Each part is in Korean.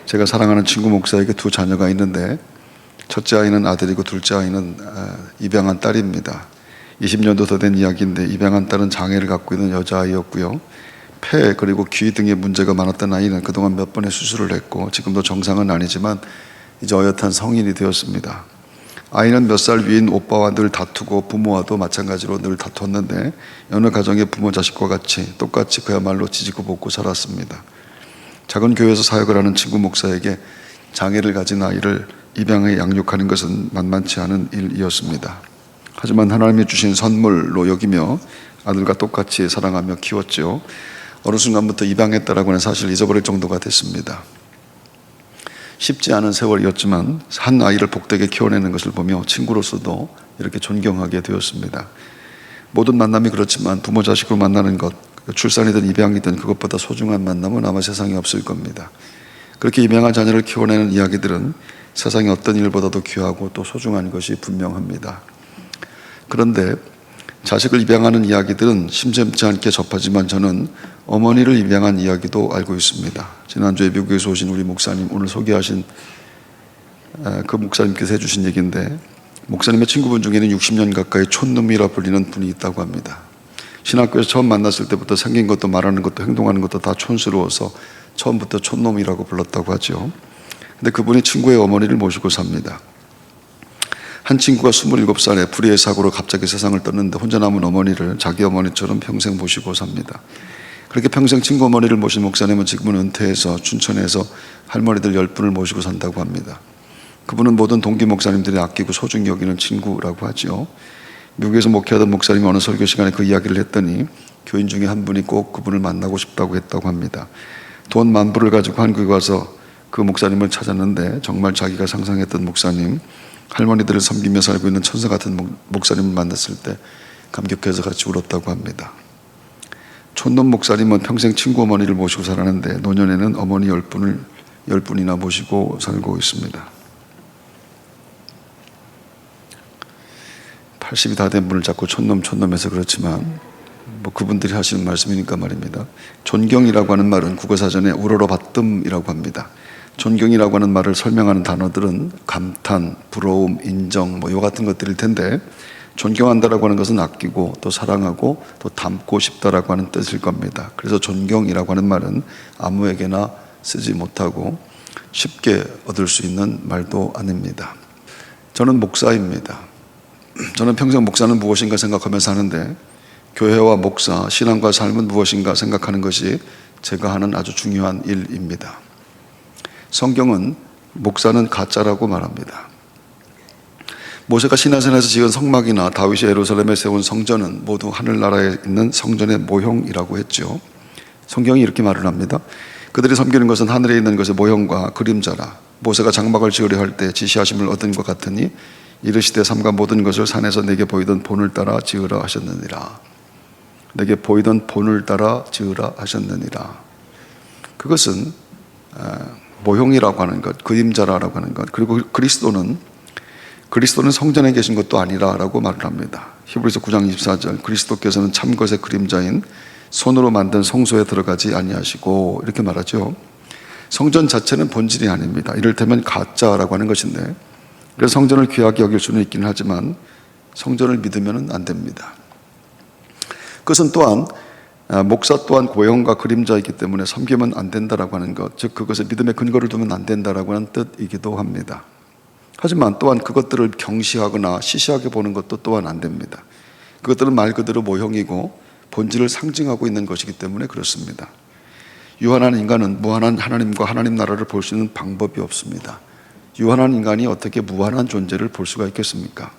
제가 사랑하는 친구 목사에게 두 자녀가 있는데 첫째 아이는 아들이고 둘째 아이는 입양한 딸입니다. 20년도 더 된 이야기인데 입양한 딸은 장애를 갖고 있는 여자아이였고요. 폐 그리고 귀 등의 문제가 많았던 아이는 그동안 몇 번의 수술을 했고 지금도 정상은 아니지만 이제 어엿한 성인이 되었습니다. 아이는 몇 살 위인 오빠와 늘 다투고 부모와도 마찬가지로 늘 다퉜는데 어느 가정의 부모 자식과 같이 똑같이 그야말로 지지고 볶고 자랐습니다. 작은 교회에서 사역을 하는 친구 목사에게 장애를 가진 아이를 입양해 양육하는 것은 만만치 않은 일이었습니다. 하지만 하나님이 주신 선물로 여기며 아들과 똑같이 사랑하며 키웠죠. 어느 순간부터 입양했다라고 하는 사실을 잊어버릴 정도가 됐습니다. 쉽지 않은 세월이었지만 한 아이를 복되게 키워내는 것을 보며 친구로서도 이렇게 존경하게 되었습니다. 모든 만남이 그렇지만 부모 자식으로 만나는 것, 출산이든 입양이든 그것보다 소중한 만남은 아마 세상에 없을 겁니다. 그렇게 입양한 자녀를 키워내는 이야기들은 세상의 어떤 일보다도 귀하고 또 소중한 것이 분명합니다. 그런데 자식을 입양하는 이야기들은 심심치 않게 접하지만 저는 어머니를 입양한 이야기도 알고 있습니다. 지난주에 미국에서 오신 우리 목사님, 오늘 소개하신 그 목사님께서 해주신 얘기인데, 목사님의 친구분 중에는 60년 가까이 촌놈이라 불리는 분이 있다고 합니다. 신학교에서 처음 만났을 때부터 생긴 것도 말하는 것도 행동하는 것도 다 촌스러워서 처음부터 촌놈이라고 불렀다고 하죠. 근데 그분이 친구의 어머니를 모시고 삽니다. 한 친구가 27살에 불의의 사고로 갑자기 세상을 떴는데 혼자 남은 어머니를 자기 어머니처럼 평생 모시고 삽니다. 그렇게 평생 친구 어머니를 모신 목사님은 지금은 은퇴해서 춘천에서 할머니들 10분을 모시고 산다고 합니다. 그분은 모든 동기 목사님들이 아끼고 소중히 여기는 친구라고 하죠. 미국에서 목회하던 목사님이 어느 설교 시간에 그 이야기를 했더니 교인 중에 한 분이 꼭 그분을 만나고 싶다고 했다고 합니다. 돈 10,000불을 가지고 한국에 와서 그 목사님을 찾았는데 정말 자기가 상상했던 목사님, 할머니들을 섬기며 살고 있는 천사 같은 목사님을 만났을 때 감격해서 같이 울었다고 합니다. 촌놈 목사님은 평생 친구 어머니를 모시고 살았는데 노년에는 어머니 10분이나 모시고 살고 있습니다. 80이 다 된 분을 자꾸 촌놈해서 그렇지만 그분들이 하시는 말씀이니까 말입니다. 존경이라고 하는 말은 국어사전에 우러러봤뜸이라고 합니다. 존경이라고 하는 말을 설명하는 단어들은 감탄, 부러움, 인정 요 같은 것들일 텐데, 존경한다라고 하는 것은 아끼고 또 사랑하고 또 닮고 싶다라고 하는 뜻일 겁니다. 그래서 존경이라고 하는 말은 아무에게나 쓰지 못하고 쉽게 얻을 수 있는 말도 아닙니다. 저는 목사입니다. 저는 평생 목사는 무엇인가 생각하면서 사는데, 교회와 목사, 신앙과 삶은 무엇인가 생각하는 것이 제가 하는 아주 중요한 일입니다. 성경은 목사는 가짜라고 말합니다. 모세가 시나산에서 지은 성막이나 다윗이 예루살렘에 세운 성전은 모두 하늘나라에 있는 성전의 모형이라고 했죠. 성경이 이렇게 말을 합니다. 그들이 섬기는 것은 하늘에 있는 것의 모형과 그림자라. 모세가 장막을 지으려 할 때 지시하심을 얻은 것 같으니 이르시되 삼가 모든 것을 산에서 내게 보이던 본을 따라 지으라 하셨느니라. 내게 보이던 본을 따라 지으라 하셨느니라. 그것은 모형이라고 하는 것, 그림자라고 하는 것, 그리고 그리스도는 성전에 계신 것도 아니라라고 말을 합니다. 히브리서 9장 24절, 그리스도께서는 참 것의 그림자인 손으로 만든 성소에 들어가지 아니하시고 이렇게 말하죠. 성전 자체는 본질이 아닙니다. 이를테면 가짜라고 하는 것인데, 그래서 성전을 귀하게 여길 수는 있기는 하지만 성전을 믿으면 안 됩니다. 그것은 또한 목사 또한 고형과 그림자이기 때문에 섬기면 안 된다라고 하는 것, 즉 그것에 믿음의 근거를 두면 안 된다라고 하는 뜻이기도 합니다. 하지만 또한 그것들을 경시하거나 시시하게 보는 것도 또한 안 됩니다. 그것들은 말 그대로 모형이고 본질을 상징하고 있는 것이기 때문에 그렇습니다. 유한한 인간은 무한한 하나님과 하나님 나라를 볼 수 있는 방법이 없습니다. 유한한 인간이 어떻게 무한한 존재를 볼 수가 있겠습니까?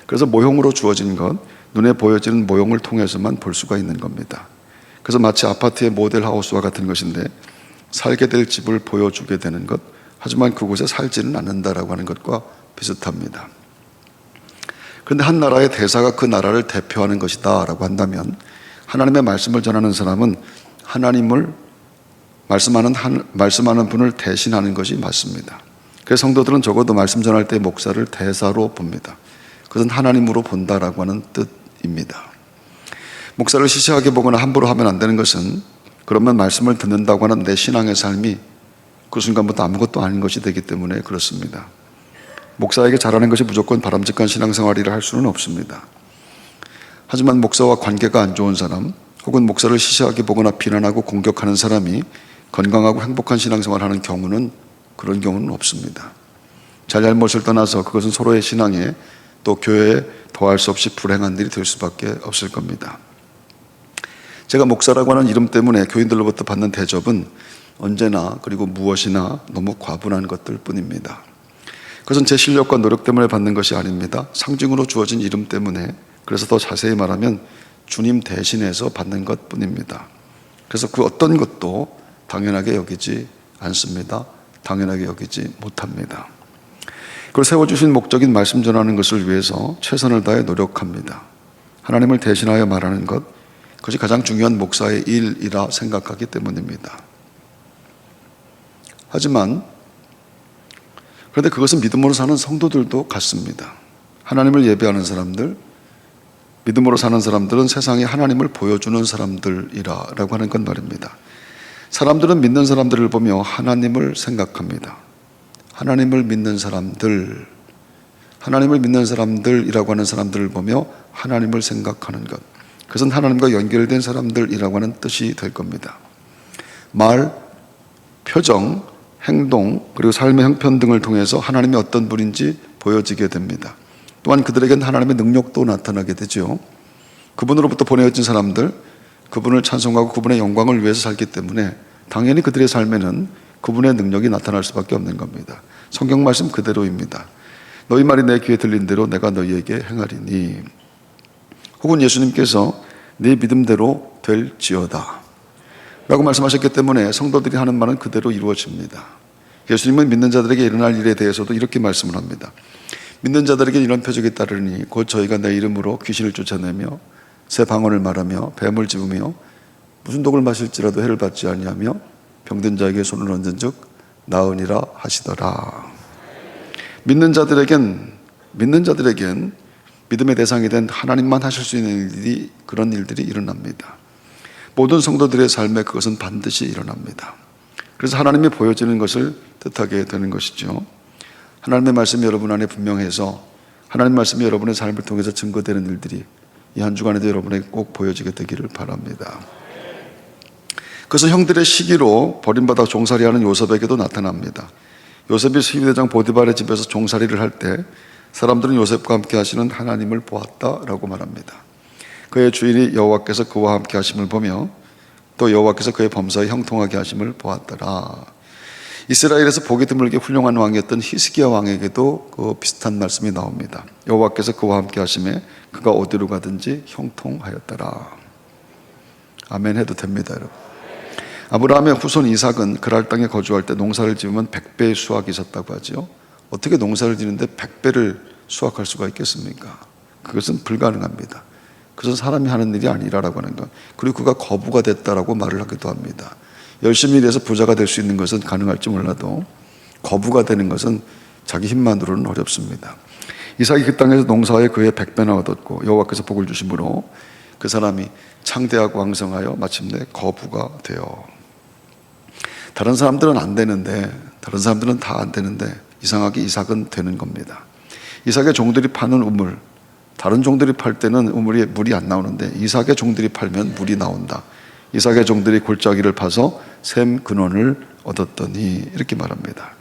그래서 모형으로 주어진 것, 눈에 보여지는 모형을 통해서만 볼 수가 있는 겁니다. 그래서 마치 아파트의 모델 하우스와 같은 것인데, 살게 될 집을 보여주게 되는 것, 하지만 그곳에 살지는 않는다라고 하는 것과 비슷합니다. 그런데 한 나라의 대사가 그 나라를 대표하는 것이다 라고 한다면, 하나님의 말씀을 전하는 사람은 하나님을 말씀하는 분을 대신하는 것이 맞습니다. 그래서 성도들은 적어도 말씀 전할 때 목사를 대사로 봅니다. 그것은 하나님으로 본다라고 하는 뜻입니다. 목사를 시시하게 보거나 함부로 하면 안 되는 것은, 그러면 말씀을 듣는다고 하는 내 신앙의 삶이 그 순간부터 아무것도 아닌 것이 되기 때문에 그렇습니다. 목사에게 잘하는 것이 무조건 바람직한 신앙생활이라 할 수는 없습니다. 하지만 목사와 관계가 안 좋은 사람, 혹은 목사를 시시하게 보거나 비난하고 공격하는 사람이 건강하고 행복한 신앙생활을 하는 경우는, 그런 경우는 없습니다. 잘잘못을 떠나서 그것은 서로의 신앙에 또 교회에 더할 수 없이 불행한 일이 될 수밖에 없을 겁니다. 제가 목사라고 하는 이름 때문에 교인들로부터 받는 대접은 언제나 그리고 무엇이나 너무 과분한 것들 뿐입니다. 그것은 제 실력과 노력 때문에 받는 것이 아닙니다. 상징으로 주어진 이름 때문에, 그래서 더 자세히 말하면 주님 대신해서 받는 것 뿐입니다. 그래서 그 어떤 것도 당연하게 여기지 않습니다. 당연하게 여기지 못합니다. 그리고 세워주신 목적인 말씀 전하는 것을 위해서 최선을 다해 노력합니다. 하나님을 대신하여 말하는 것, 그것이 가장 중요한 목사의 일이라 생각하기 때문입니다. 하지만 그런데 그것은 믿음으로 사는 성도들도 같습니다. 하나님을 예배하는 사람들, 믿음으로 사는 사람들은 세상에 하나님을 보여주는 사람들이라고 하는 건 말입니다. 사람들은 믿는 사람들을 보며 하나님을 생각합니다. 하나님을 믿는 사람들, 하나님을 믿는 사람들이라고 하는 사람들을 보며 하나님을 생각하는 것, 그것은 하나님과 연결된 사람들이라고 하는 뜻이 될 겁니다. 말, 표정, 행동, 그리고 삶의 형편 등을 통해서 하나님이 어떤 분인지 보여지게 됩니다. 또한 그들에겐 하나님의 능력도 나타나게 되죠. 그분으로부터 보내어진 사람들, 그분을 찬송하고 그분의 영광을 위해서 살기 때문에 당연히 그들의 삶에는 그분의 능력이 나타날 수밖에 없는 겁니다. 성경 말씀 그대로입니다. 너희 말이 내 귀에 들린 대로 내가 너희에게 행하리니, 혹은 예수님께서 네 믿음대로 될지어다 라고 말씀하셨기 때문에 성도들이 하는 말은 그대로 이루어집니다. 예수님은 믿는 자들에게 일어날 일에 대해서도 이렇게 말씀을 합니다. 믿는 자들에게 이런 표적이 따르니 곧 저희가 내 이름으로 귀신을 쫓아내며 새 방언을 말하며 뱀을 집으며 무슨 독을 마실지라도 해를 받지 아니하며 병든 자에게 손을 얹은 즉 나으니라 하시더라. 믿는 자들에겐 믿음의 대상이 된 하나님만 하실 수 있는 일들이, 그런 일들이 일어납니다. 모든 성도들의 삶에 그것은 반드시 일어납니다. 그래서 하나님이 보여지는 것을 뜻하게 되는 것이죠. 하나님의 말씀이 여러분 안에 분명해서 하나님 말씀이 여러분의 삶을 통해서 증거되는 일들이 이 한 주간에도 여러분에게 꼭 보여지게 되기를 바랍니다. 그래서 형들의 시기로 버림받아 종살이하는 요셉에게도 나타납니다. 요셉이 수의대장 보디발의 집에서 종살이를 할 때 사람들은 요셉과 함께 하시는 하나님을 보았다라고 말합니다. 그의 주인이 여호와께서 그와 함께 하심을 보며 또 여호와께서 그의 범사에 형통하게 하심을 보았더라. 이스라엘에서 보기 드물게 훌륭한 왕이었던 히스기야 왕에게도 그 비슷한 말씀이 나옵니다. 여호와께서 그와 함께 하심에 그가 어디로 가든지 형통하였더라. 아멘 해도 됩니다, 여러분. 아브라함의 후손 이삭은 그랄 땅에 거주할 때 농사를 지으면 100배의 수확이 있었다고 하죠. 어떻게 농사를 지는데 100배를 수확할 수가 있겠습니까? 그것은 불가능합니다. 그것은 사람이 하는 일이 아니라고 하는 것. 그리고 그가 거부가 됐다라고 말을 하기도 합니다. 열심히 일해서 부자가 될 수 있는 것은 가능할지 몰라도 거부가 되는 것은 자기 힘만으로는 어렵습니다. 이삭이 그 땅에서 농사에 그의 100배나 얻었고 여호와께서 복을 주심으로 그 사람이 창대하고 왕성하여 마침내 거부가 되어. 다른 사람들은 안 되는데, 다른 사람들은 다 안 되는데 이상하게 이삭은 되는 겁니다. 이삭의 종들이 파는 우물, 다른 종들이 팔 때는 우물에 물이 안 나오는데 이삭의 종들이 팔면 물이 나온다. 이삭의 종들이 골짜기를 파서 샘 근원을 얻었더니, 이렇게 말합니다.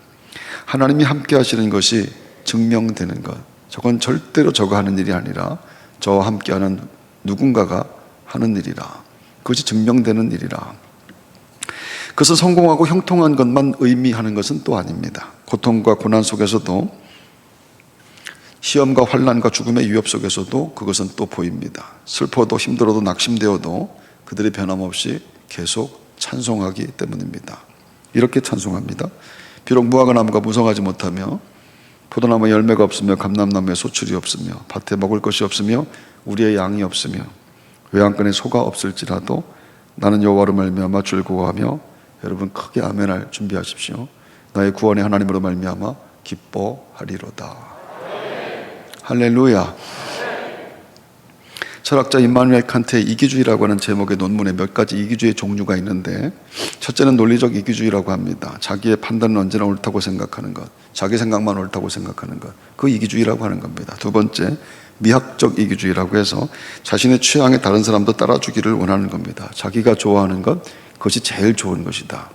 하나님이 함께 하시는 것이 증명되는 것, 저건 절대로 저가 하는 일이 아니라 저와 함께하는 누군가가 하는 일이라, 그것이 증명되는 일이라. 그것은 성공하고 형통한 것만 의미하는 것은 또 아닙니다. 고통과 고난 속에서도, 시험과 환난과 죽음의 위협 속에서도 그것은 또 보입니다. 슬퍼도 힘들어도 낙심되어도 그들이 변함없이 계속 찬송하기 때문입니다. 이렇게 찬송합니다. 비록 무화과 나무가 무성하지 못하며 포도나무에 열매가 없으며 감람나무에 소출이 없으며 밭에 먹을 것이 없으며 우리의 양이 없으며 외양간에 소가 없을지라도 나는 여호와로 말미암아 즐거워하며, 여러분 크게 아멘할 준비하십시오. 나의 구원의 하나님으로 말미암아 기뻐하리로다. 할렐루야. 철학자 임마누엘 칸트의 이기주의라고 하는 제목의 논문에 몇 가지 이기주의 종류가 있는데, 첫째는 논리적 이기주의라고 합니다. 자기의 판단은 언제나 옳다고 생각하는 것, 자기 생각만 옳다고 생각하는 것, 그 이기주의라고 하는 겁니다. 두 번째, 미학적 이기주의라고 해서 자신의 취향에 다른 사람도 따라주기를 원하는 겁니다. 자기가 좋아하는 것, 그것이 제일 좋은 것이다.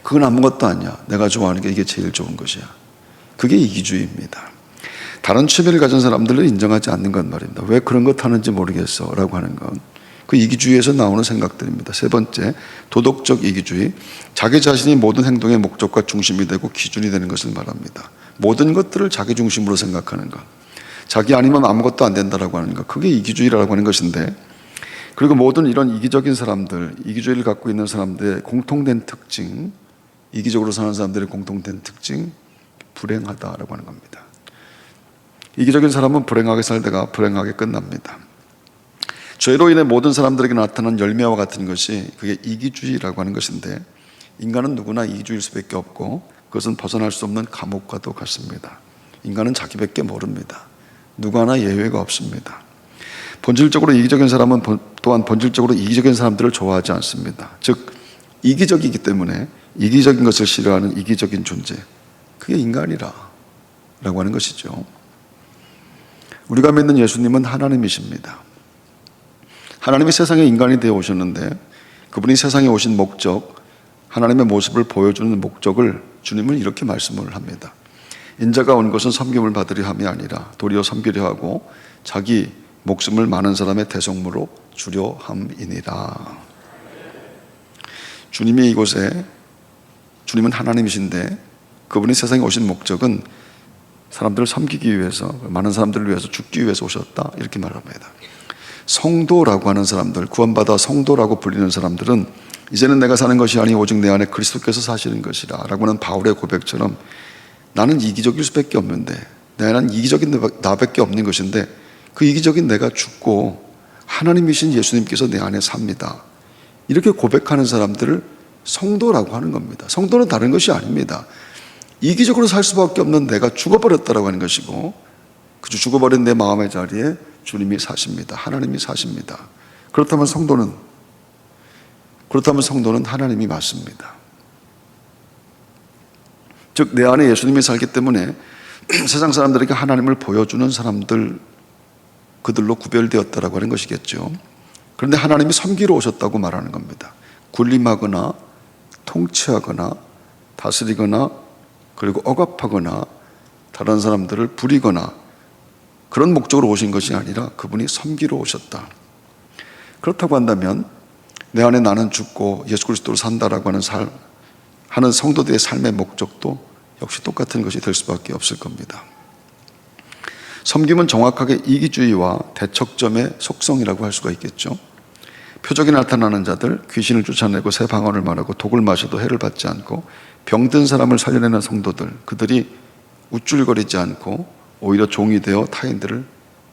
그건 아무것도 아니야. 내가 좋아하는 게 이게 제일 좋은 것이야. 그게 이기주의입니다. 다른 취미를 가진 사람들을 인정하지 않는 것 말입니다. 왜 그런 것 하는지 모르겠어 라고 하는 건 그 이기주의에서 나오는 생각들입니다. 세 번째, 도덕적 이기주의. 자기 자신이 모든 행동의 목적과 중심이 되고 기준이 되는 것을 말합니다. 모든 것들을 자기 중심으로 생각하는 것, 자기 아니면 아무것도 안 된다라고 하는 것, 그게 이기주의라고 하는 것인데, 그리고 모든 이런 이기적인 사람들, 이기주의를 갖고 있는 사람들의 공통된 특징, 이기적으로 사는 사람들의 공통된 특징, 불행하다라고 하는 겁니다. 이기적인 사람은 불행하게 살다가 불행하게 끝납니다. 죄로 인해 모든 사람들에게 나타난 열매와 같은 것이 그게 이기주의라고 하는 것인데, 인간은 누구나 이기주의일 수밖에 없고 그것은 벗어날 수 없는 감옥과도 같습니다. 인간은 자기밖에 모릅니다. 누구 하나 예외가 없습니다. 본질적으로 이기적인 사람은 또한 본질적으로 이기적인 사람들을 좋아하지 않습니다. 즉 이기적이기 때문에 이기적인 것을 싫어하는 이기적인 존재, 그게 인간이라 라고 하는 것이죠. 우리가 믿는 예수님은 하나님이십니다. 하나님이 세상에 인간이 되어 오셨는데, 그분이 세상에 오신 목적, 하나님의 모습을 보여주는 목적을 주님은 이렇게 말씀을 합니다. 인자가 온 것은 섬김을 받으려 함이 아니라 도리어 섬기려 하고 자기 목숨을 많은 사람의 대속무로 주려 함이니라. 주님이 이곳에, 주님은 하나님이신데 그분이 세상에 오신 목적은 사람들을 섬기기 위해서, 많은 사람들을 위해서 죽기 위해서 오셨다, 이렇게 말합니다. 성도라고 하는 사람들, 구원받아 성도라고 불리는 사람들은 이제는 내가 사는 것이 아니 오직 내 안에 그리스도께서 사시는 것이라 라고 하는 바울의 고백처럼, 나는 이기적일 수밖에 없는데, 내 안에는 이기적인 나밖에 없는 것인데, 그 이기적인 내가 죽고 하나님이신 예수님께서 내 안에 삽니다, 이렇게 고백하는 사람들을 성도라고 하는 겁니다. 성도는 다른 것이 아닙니다. 이기적으로 살 수밖에 없는 내가 죽어버렸다라고 하는 것이고, 그 죽어버린 내 마음의 자리에 주님이 사십니다. 하나님이 사십니다. 그렇다면 성도는 하나님이 맞습니다. 즉 내 안에 예수님이 살기 때문에 세상 사람들에게 하나님을 보여주는 사람들, 그들로 구별되었다라고 하는 것이겠죠. 그런데 하나님이 섬기러 오셨다고 말하는 겁니다. 군림하거나 통치하거나 다스리거나 그리고 억압하거나 다른 사람들을 부리거나 그런 목적으로 오신 것이 아니라 그분이 섬기러 오셨다. 그렇다고 한다면 내 안에 나는 죽고 예수 그리스도로 산다라고 하는 성도들의 삶의 목적도 역시 똑같은 것이 될 수밖에 없을 겁니다. 섬김은 정확하게 이기주의와 대척점의 속성이라고 할 수가 있겠죠. 표적이 나타나는 자들, 귀신을 쫓아내고 새 방언을 말하고 독을 마셔도 해를 받지 않고 병든 사람을 살려내는 성도들, 그들이 우쭐거리지 않고 오히려 종이 되어 타인들을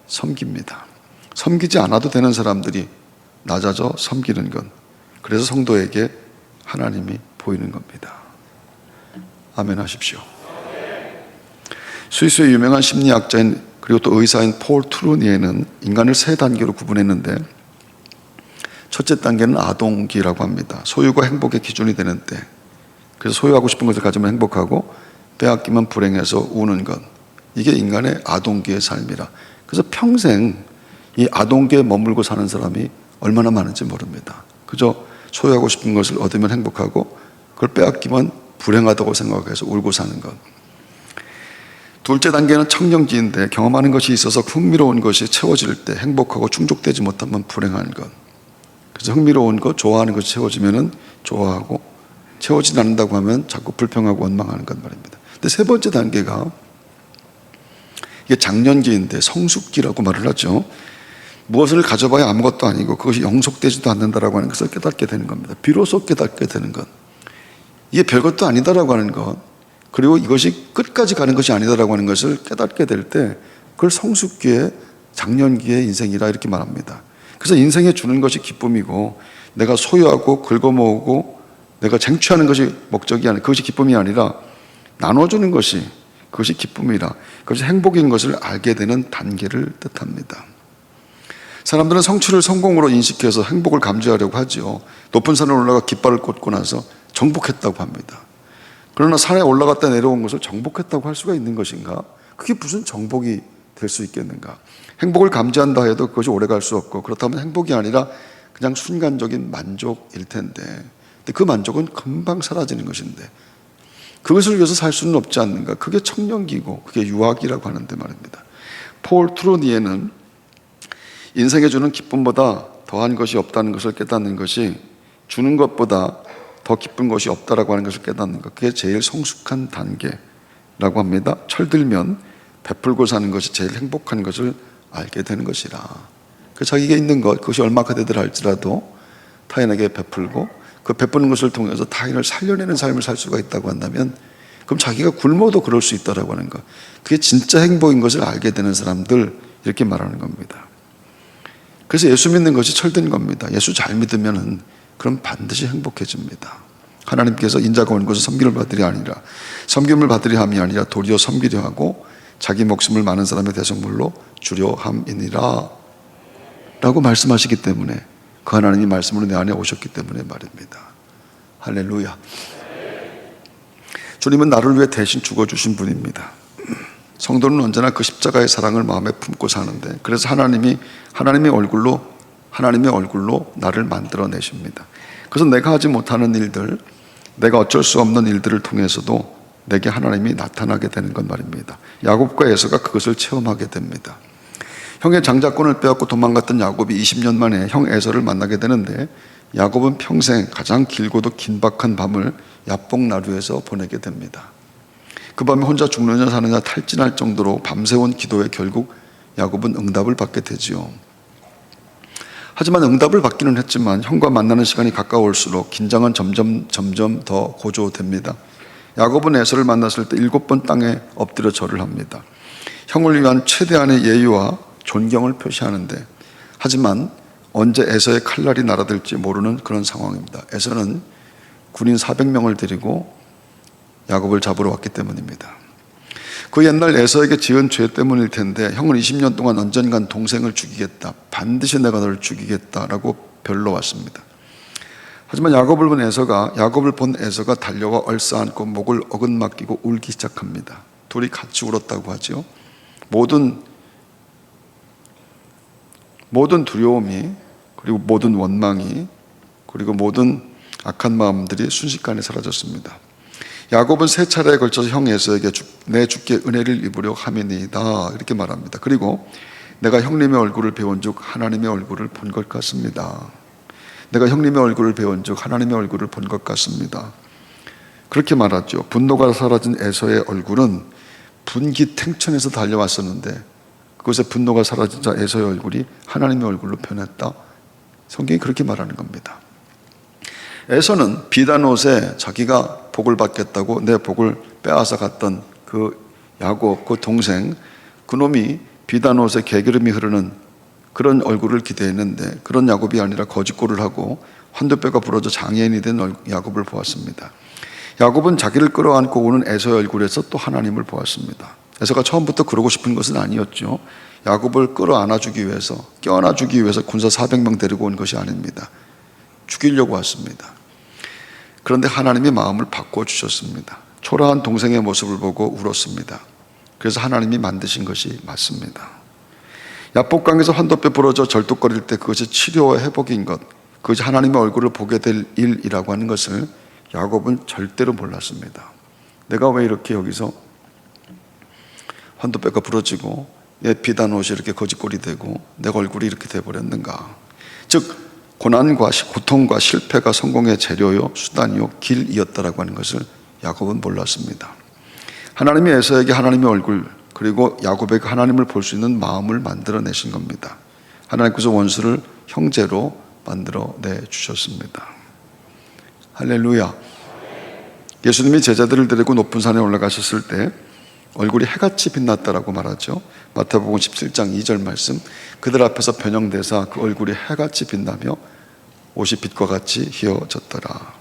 섬깁니다. 섬기지 않아도 되는 사람들이 낮아져 섬기는 것, 그래서 성도에게 하나님이 보이는 겁니다. 아멘 하십시오. 스위스의 유명한 심리학자인 그리고 또 의사인 폴 트루니에는 인간을 세 단계로 구분했는데, 첫째 단계는 아동기라고 합니다. 소유가 행복의 기준이 되는 때, 그래서 소유하고 싶은 것을 가지면 행복하고 빼앗기면 불행해서 우는 것, 이게 인간의 아동기의 삶이라. 그래서 평생 이 아동기에 머물고 사는 사람이 얼마나 많은지 모릅니다. 그저 소유하고 싶은 것을 얻으면 행복하고 그걸 빼앗기면 불행하다고 생각해서 울고 사는 것. 둘째 단계는 청정기인데, 경험하는 것이 있어서 흥미로운 것이 채워질 때 행복하고 충족되지 못하면 불행한 것. 그래서 흥미로운 것, 좋아하는 것이 채워지면 좋아하고, 채워지지 않는다고 하면 자꾸 불평하고 원망하는 것 말입니다. 근데 세 번째 단계가 이게 장년기인데 성숙기라고 말을 하죠. 무엇을 가져봐야 아무것도 아니고 그것이 영속되지도 않는다라고 하는 것을 깨닫게 되는 겁니다. 비로소 깨닫게 되는 것, 이게 별것도 아니다라고 하는 것, 그리고 이것이 끝까지 가는 것이 아니다라고 하는 것을 깨닫게 될 때, 그걸 성숙기의 장년기의 인생이라 이렇게 말합니다. 그래서 인생에 주는 것이 기쁨이고, 내가 소유하고 긁어모으고 내가 쟁취하는 것이 목적이 아니라, 그것이 기쁨이 아니라 나눠주는 것이, 그것이 기쁨이라, 그것이 행복인 것을 알게 되는 단계를 뜻합니다. 사람들은 성취를 성공으로 인식해서 행복을 감지하려고 하죠. 높은 산에 올라가 깃발을 꽂고 나서 정복했다고 합니다. 그러나 산에 올라갔다 내려온 것을 정복했다고 할 수가 있는 것인가? 그게 무슨 정복이 될 수 있겠는가? 행복을 감지한다 해도 그것이 오래갈 수 없고, 그렇다면 행복이 아니라 그냥 순간적인 만족일 텐데, 근데 그 만족은 금방 사라지는 것인데 그것을 위해서 살 수는 없지 않는가? 그게 청년기고 그게 유학이라고 하는데 말입니다. 폴 트루니에는 인생에 주는 기쁨보다 더한 것이 없다는 것을 깨닫는 것이, 주는 것보다 더 기쁜 것이 없다라고 하는 것을 깨닫는 것, 그게 제일 성숙한 단계라고 합니다. 철들면 베풀고 사는 것이 제일 행복한 것을 알게 되는 것이라. 그 자기가 있는 것, 그것이 얼마 그대들 할지라도 타인에게 베풀고 그 베푸는 것을 통해서 타인을 살려내는 삶을 살 수가 있다고 한다면, 그럼 자기가 굶어도 그럴 수 있다라고 하는 것, 그게 진짜 행복인 것을 알게 되는 사람들, 이렇게 말하는 겁니다. 그래서 예수 믿는 것이 철든 겁니다. 예수 잘 믿으면은 그럼 반드시 행복해집니다. 하나님께서 인자가 온 것은 섬김을 받으려 아니라, 섬김을 받으려 함이 아니라 도리어 섬기려 하고 자기 목숨을 많은 사람의 대속물로 주려 함이니라 라고 말씀하시기 때문에, 그 하나님이 말씀으로 내 안에 오셨기 때문에 말입니다. 할렐루야. 주님은 나를 위해 대신 죽어주신 분입니다. 성도는 언제나 그 십자가의 사랑을 마음에 품고 사는데, 그래서 하나님의 얼굴로 나를 만들어내십니다. 그래서 내가 하지 못하는 일들, 내가 어쩔 수 없는 일들을 통해서도 내게 하나님이 나타나게 되는 것 말입니다. 야곱과 에서가 그것을 체험하게 됩니다. 형의 장자권을 빼앗고 도망갔던 야곱이 20년 만에 형 에서를 만나게 되는데, 야곱은 평생 가장 길고도 긴박한 밤을 야복나루에서 보내게 됩니다. 그 밤에 혼자 죽느냐 사느냐 탈진할 정도로 밤새운 기도에 결국 야곱은 응답을 받게 되지요. 하지만 응답을 받기는 했지만 형과 만나는 시간이 가까울수록 긴장은 점점 더 고조됩니다. 야곱은 에서를 만났을 때 7번 땅에 엎드려 절을 합니다. 형을 위한 최대한의 예의와 존경을 표시하는데, 하지만 언제 에서의 칼날이 날아들지 모르는 그런 상황입니다. 에서는 군인 400명을 데리고 야곱을 잡으러 왔기 때문입니다. 그 옛날 에서에게 지은 죄 때문일 텐데, 형은 20년 동안 언젠간 동생을 죽이겠다, 반드시 내가 너를 죽이겠다라고 별로 왔습니다. 하지만 야곱을 본 에서가 달려와 얼싸안고 목을 어긋맞기고 울기 시작합니다. 둘이 같이 울었다고 하죠. 모든 두려움이, 그리고 모든 원망이, 그리고 모든 악한 마음들이 순식간에 사라졌습니다. 야곱은 3차례에 걸쳐서 형 에서에게 내 주께 은혜를 입으려 함이니이다, 이렇게 말합니다. 그리고 내가 형님의 얼굴을 배운즉 하나님의 얼굴을 본 것 같습니다. 내가 형님의 얼굴을 배운즉 하나님의 얼굴을 본 것 같습니다. 그렇게 말하죠. 분노가 사라진 에서의 얼굴은 분기탱천에서 달려왔었는데, 그것에 분노가 사라지자 에서의 얼굴이 하나님의 얼굴로 변했다. 성경이 그렇게 말하는 겁니다. 에서는 비단 옷에 자기가 복을 받겠다고 내 복을 빼앗아 갔던 그 야곱, 그 동생, 그놈이 비단 옷에 개기름이 흐르는 그런 얼굴을 기대했는데, 그런 야곱이 아니라 거짓골을 하고 환도뼈가 부러져 장애인이 된 야곱을 보았습니다. 야곱은 자기를 끌어안고 오는 에서의 얼굴에서 또 하나님을 보았습니다. 에서가 처음부터 그러고 싶은 것은 아니었죠. 야곱을 끌어안아주기 위해서, 껴안아주기 위해서 군사 400명 데리고 온 것이 아닙니다. 죽이려고 왔습니다. 그런데 하나님이 마음을 바꿔주셨습니다. 초라한 동생의 모습을 보고 울었습니다. 그래서 하나님이 만드신 것이 맞습니다. 야복강에서 환도뼈 부러져 절뚝거릴 때 그것이 치료와 회복인 것, 그것이 하나님의 얼굴을 보게 될 일이라고 하는 것을 야곱은 절대로 몰랐습니다. 내가 왜 이렇게 여기서 환도뼈가 부러지고 내 비단 옷이 이렇게 거짓골이 되고 내 얼굴이 이렇게 돼버렸는가. 즉 고난과 고통과 실패가 성공의 재료요, 수단이요, 길이었다라고 하는 것을 야곱은 몰랐습니다. 하나님이 에서에게 하나님의 얼굴, 그리고 야곱에게 하나님을 볼 수 있는 마음을 만들어내신 겁니다. 하나님께서 원수를 형제로 만들어내 주셨습니다. 할렐루야. 예수님이 제자들을 데리고 높은 산에 올라가셨을 때 얼굴이 해같이 빛났다라고 말하죠. 마태복음 17장 2절 말씀, 그들 앞에서 변형되사 그 얼굴이 해같이 빛나며 옷이 빛과 같이 휘어졌더라.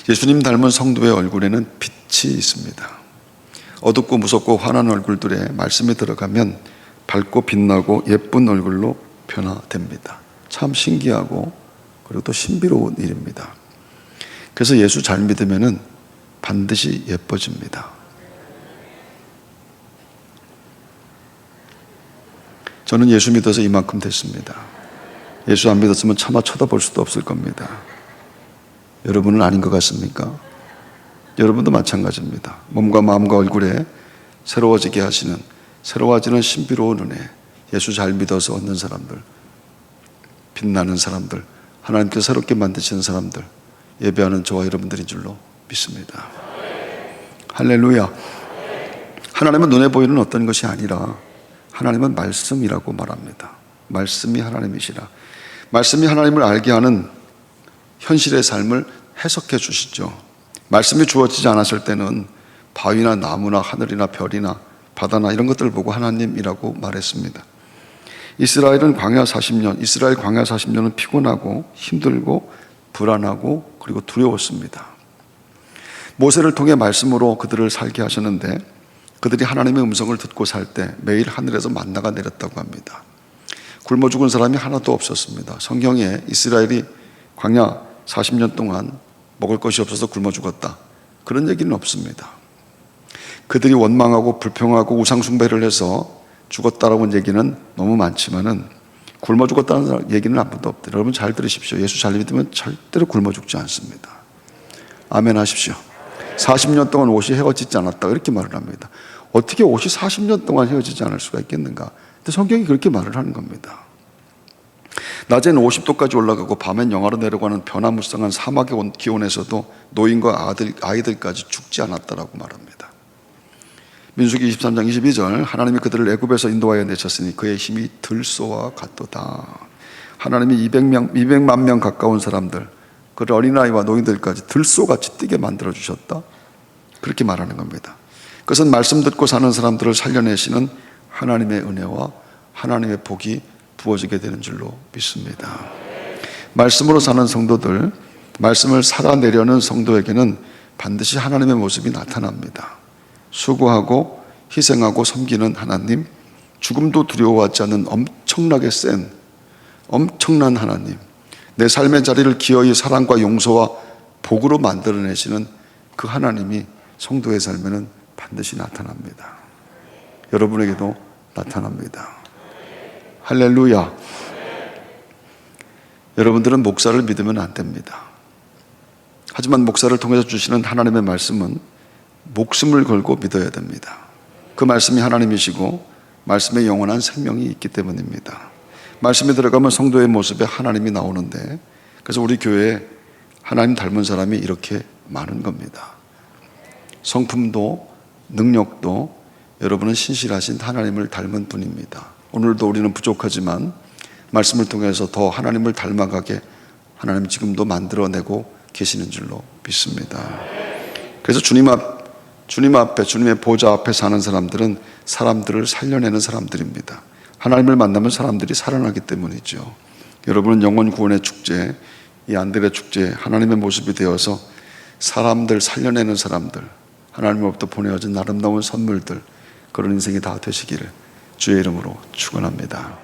예수님 닮은 성도의 얼굴에는 빛이 있습니다. 어둡고 무섭고 환한 얼굴들에 말씀이 들어가면 밝고 빛나고 예쁜 얼굴로 변화됩니다. 참 신기하고 그리고 또 신비로운 일입니다. 그래서 예수 잘 믿으면은 반드시 예뻐집니다. 저는 예수 믿어서 이만큼 됐습니다. 예수 안 믿었으면 차마 쳐다볼 수도 없을 겁니다. 여러분은 아닌 것 같습니까? 여러분도 마찬가지입니다. 몸과 마음과 얼굴에 새로워지게 하시는, 새로워지는 신비로운 은혜, 예수 잘 믿어서 얻는 사람들, 빛나는 사람들, 하나님께서 새롭게 만드시는 사람들, 예배하는 저와 여러분들인 줄로 믿습니다. 할렐루야. 하나님은 눈에 보이는 어떤 것이 아니라 하나님은 말씀이라고 말합니다. 말씀이 하나님이시라. 말씀이 하나님을 알게 하는 현실의 삶을 해석해 주시죠. 말씀이 주어지지 않았을 때는 바위나 나무나 하늘이나 별이나 바다나 이런 것들을 보고 하나님이라고 말했습니다. 이스라엘 광야 40년은 피곤하고 힘들고 불안하고 그리고 두려웠습니다. 모세를 통해 말씀으로 그들을 살게 하셨는데 그들이 하나님의 음성을 듣고 살 때 매일 하늘에서 만나가 내렸다고 합니다. 굶어 죽은 사람이 하나도 없었습니다. 성경에 이스라엘이 광야 40년 동안 먹을 것이 없어서 굶어 죽었다, 그런 얘기는 없습니다. 그들이 원망하고 불평하고 우상숭배를 해서 죽었다라는 얘기는 너무 많지만은 굶어 죽었다는 얘기는 아무도 없대요. 여러분 잘 들으십시오. 예수 잘 믿으면 절대로 굶어 죽지 않습니다. 아멘 하십시오. 40년 동안 옷이 헤어지지 않았다, 이렇게 말을 합니다. 어떻게 옷이 40년 동안 헤어지지 않을 수가 있겠는가? 근데 성경이 그렇게 말을 하는 겁니다. 낮에는 50도까지 올라가고 밤엔 영하로 내려가는 변화무쌍한 사막의 기온에서도 노인과 아이들까지 죽지 않았다라고 말합니다. 민수기 23장 22절, 하나님이 그들을 애굽에서 인도하여 내셨으니 그의 힘이 들소와 같도다. 하나님이 200만 명 가까운 사람들, 그 어린아이와 노인들까지 들소같이 뛰게 만들어주셨다, 그렇게 말하는 겁니다. 그것은 말씀 듣고 사는 사람들을 살려내시는 하나님의 은혜와 하나님의 복이 부어지게 되는 줄로 믿습니다. 말씀으로 사는 성도들, 말씀을 살아내려는 성도에게는 반드시 하나님의 모습이 나타납니다. 수고하고 희생하고 섬기는 하나님, 죽음도 두려워하지 않는 엄청나게 센 엄청난 하나님, 내 삶의 자리를 기어이 사랑과 용서와 복으로 만들어내시는 그 하나님이 성도의 삶에는 반드시 나타납니다. 여러분에게도 나타납니다. 할렐루야. 여러분들은 목사를 믿으면 안 됩니다. 하지만 목사를 통해서 주시는 하나님의 말씀은 목숨을 걸고 믿어야 됩니다. 그 말씀이 하나님이시고 말씀에 영원한 생명이 있기 때문입니다. 말씀에 들어가면 성도의 모습에 하나님이 나오는데, 그래서 우리 교회에 하나님 닮은 사람이 이렇게 많은 겁니다. 성품도 능력도 여러분은 신실하신 하나님을 닮은 분입니다. 오늘도 우리는 부족하지만 말씀을 통해서 더 하나님을 닮아가게 하나님 지금도 만들어내고 계시는 줄로 믿습니다. 그래서 주님 앞에, 주님의 보좌 앞에 사는 사람들은 사람들을 살려내는 사람들입니다. 하나님을 만나면 사람들이 살아나기 때문이죠. 여러분은 영혼 구원의 축제, 이 안드레 축제, 하나님의 모습이 되어서 사람들 살려내는 사람들, 하나님으로부터 보내어진 아름다운 선물들, 그런 인생이 다 되시기를 주의 이름으로 축원합니다.